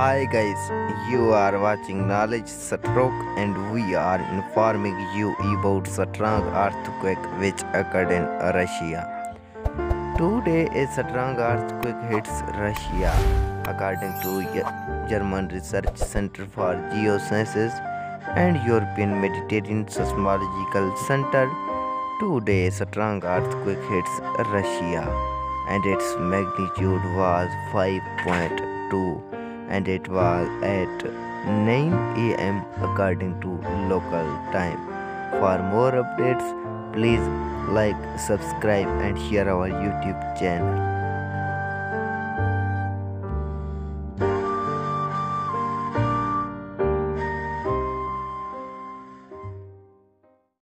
Hi guys, you are watching Knowledge Stroke and we are informing you about strong earthquake which occurred in Russia. Today a strong earthquake hits Russia according to German Research Center for Geosciences and European Mediterranean Seismological Center. Today a strong earthquake hits Russia and its magnitude was 5.2 and it was at 9 am according to local time. For more updates, please like, subscribe and share our YouTube channel.